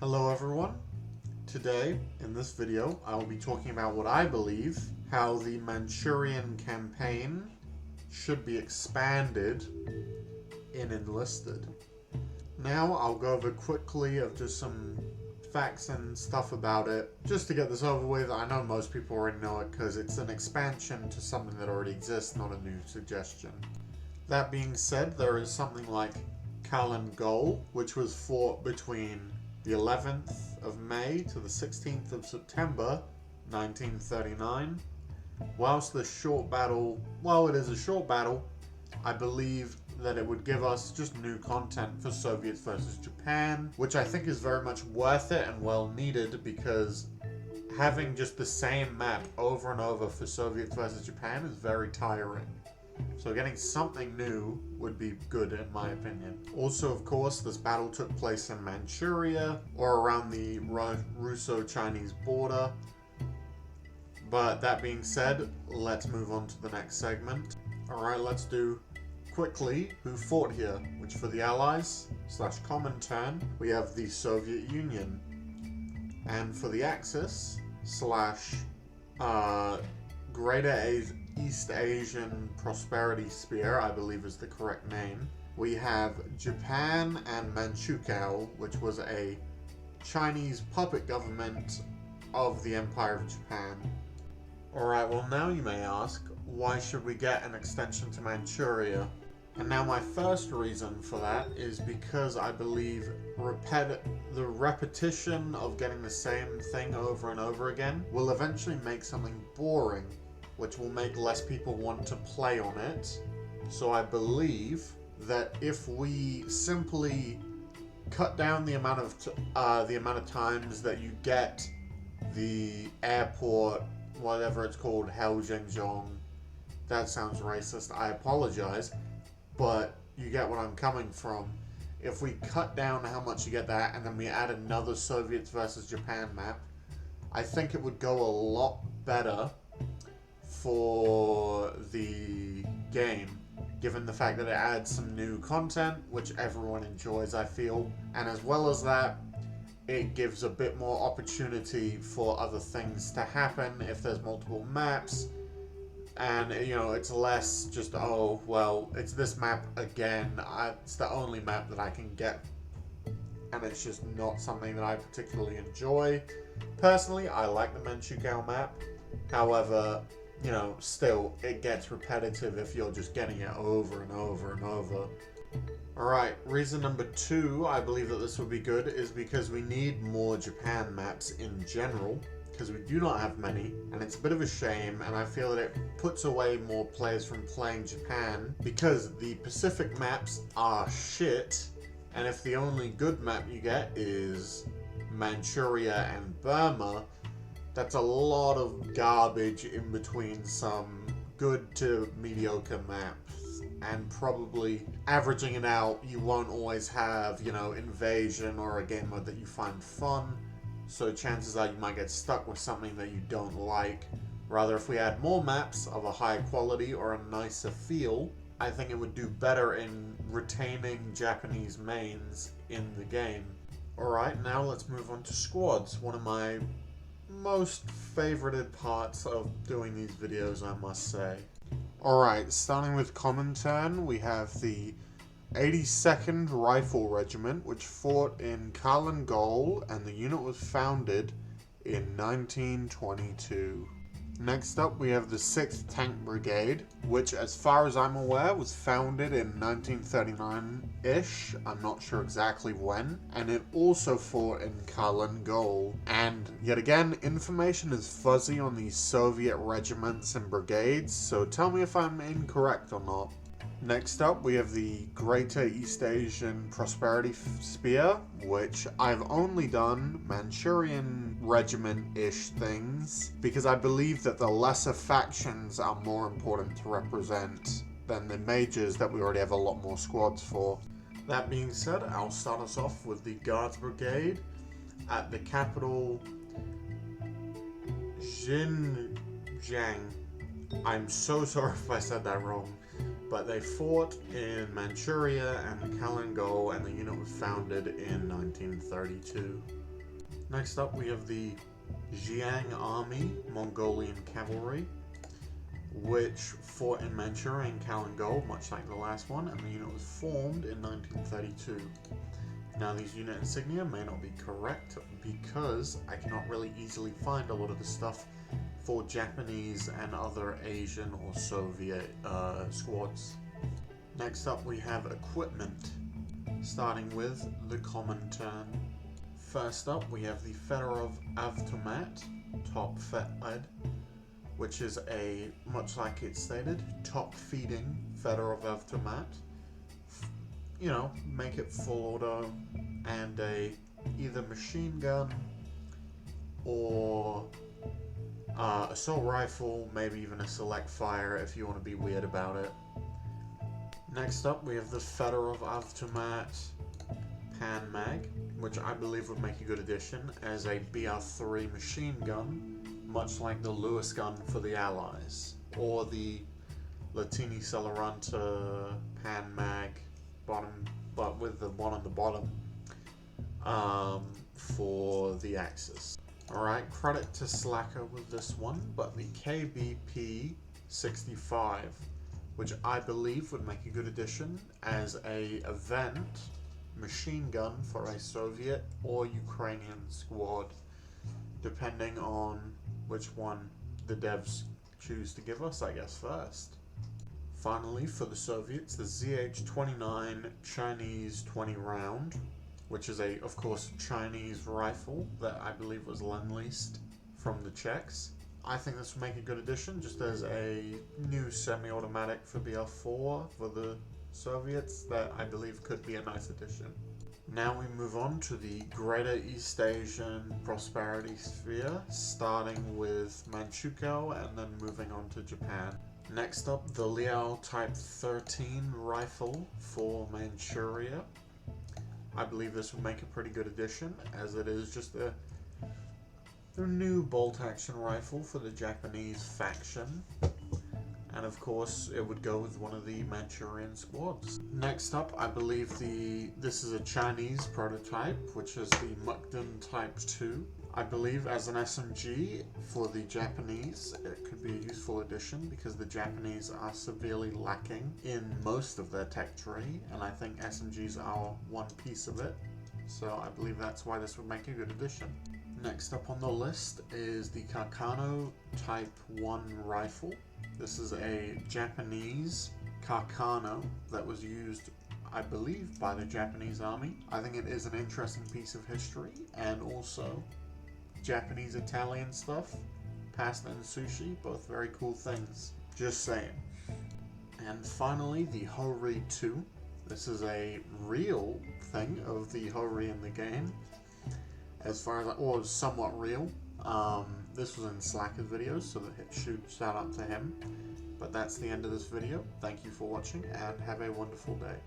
Hello everyone. Today, in this video, I will be talking about what I believe how the Manchurian campaign should be expanded in Enlisted. Now, I'll go over quickly of just some facts and stuff about it, just to get this over with. I know most people already know it because it's an expansion to something that already exists, not a new suggestion. That being said, there is something like Callan Goal, which was fought between the 11th of May to the 16th of September 1939. Whilst this short battle, while it is a short battle, I believe that it would give us just new content for Soviets versus Japan, which I think is very much worth it and well needed, because having just the same map over and over for Soviets versus Japan is very tiring. So getting something new would be good in my opinion. Also, of course, this battle took place in Manchuria, or around the Russo-Chinese border. But that being said, let's move on to the next segment. Alright, let's do quickly who fought here, which for the Allies / Comintern, we have the Soviet Union. And for the Axis / Greater East Asian Prosperity Sphere, I believe is the correct name, we have Japan and Manchuria, which was a Chinese puppet government of the Empire of Japan. Alright, well now you may ask, why should we get an extension to Manchuria? And now my first reason for that is because I believe the repetition of getting the same thing over and over again will eventually make something boring, which will make less people want to play on it. So I believe that if we simply cut down the amount of times that you get the airport, whatever it's called, Heljingjong, that sounds racist, I apologize, but you get what I'm coming from. If we cut down how much you get that, and then we add another Soviets versus Japan map, I think it would go a lot better for the game, given the fact that it adds some new content, which everyone enjoys, I feel. And as well as that, it gives a bit more opportunity for other things to happen if there's multiple maps. And, you know, it's less just, oh, well, it's this map again. It's the only map that I can get. And it's just not something that I particularly enjoy. Personally, I like the Manchuria map. However, you know, still, it gets repetitive if you're just getting it over and over and over. Alright, reason number 2, I believe that this would be good, is because we need more Japan maps in general, because we do not have many, and it's a bit of a shame, and I feel that it puts away more players from playing Japan, because the Pacific maps are shit, and if the only good map you get is Manchuria and Burma, that's a lot of garbage in between some good to mediocre maps. And probably averaging it out, you won't always have, you know, invasion or a game mode that you find fun. So chances are you might get stuck with something that you don't like. Rather, if we had more maps of a higher quality or a nicer feel, I think it would do better in retaining Japanese mains in the game. Alright, now let's move on to squads. One of my most favorited parts of doing these videos, I must say. Alright, starting with Comintern, we have the 82nd Rifle Regiment, which fought in Callan Goal, and the unit was founded in 1922. Next up, we have the 6th Tank Brigade, which, as far as I'm aware, was founded in 1939-ish. I'm not sure exactly when. And it also fought in Callan Goal. And yet again, information is fuzzy on these Soviet regiments and brigades, so tell me if I'm incorrect or not. Next up, we have the Greater East Asian Prosperity Sphere, which I've only done Manchurian regiment-ish things, because I believe that the lesser factions are more important to represent than the majors that we already have a lot more squads for. That being said, I'll start us off with the Guards Brigade at the capital, Xinjiang. I'm so sorry if I said that wrong. But they fought in Manchuria and Callan Goal, and the unit was founded in 1932. Next up, we have the Jiang Army Mongolian Cavalry, which fought in Manchuria and Kalangol, much like the last one, and the unit was formed in 1932. Now, these unit insignia may not be correct because I cannot really easily find a lot of the stuff for Japanese and other Asian or Soviet squads. Next up, we have equipment, starting with the Comintern. First up, we have the Fedorov Avtomat Top Fed, which is a, much like it stated, top-feeding Fedorov Avtomat. You know, make it full auto and a either machine gun or assault rifle, maybe even a select fire if you want to be weird about it. Next up, we have the Fedorov Avtomat Pan Mag, which I believe would make a good addition as a BR-3 machine gun, much like the Lewis gun for the Allies, or the Latini Celeranta Pan Mag bottom, but with the one on the bottom for the Axis. Alright, credit to Slacker with this one, but the KBP 65, which I believe would make a good addition as a event machine gun for a Soviet or Ukrainian squad, depending on which one the devs choose to give us, I guess, first. Finally, for the Soviets, the ZH-29 Chinese 20 round, which is a, of course, Chinese rifle that I believe was lend-leased from the Czechs. I think this would make a good addition, just as a new semi-automatic for BR-4 for the Soviets that I believe could be a nice addition. Now we move on to the Greater East Asian Prosperity Sphere, starting with Manchuria and then moving on to Japan. Next up, the Liao Type 13 rifle for Manchuria. I believe this would make a pretty good addition, as it is just a new bolt-action rifle for the Japanese faction. And of course, it would go with one of the Manchurian squads. Next up, I believe this is a Chinese prototype, which is the Mukden Type 2. I believe as an SMG for the Japanese, it could be a useful addition because the Japanese are severely lacking in most of their tech tree, and I think SMGs are one piece of it. So I believe that's why this would make a good addition. Next up on the list is the Carcano Type 1 rifle. This is a Japanese Carcano that was used, I believe, by the Japanese army. I think it is an interesting piece of history, and also Japanese-Italian stuff, pasta and sushi, both very cool things. Just saying. And finally, the Hori 2. This is a real thing of the Hori in the game, as far as, or somewhat real. This was in Slacker's video, so that shout out to him. But that's the end of this video. Thank you for watching, and have a wonderful day.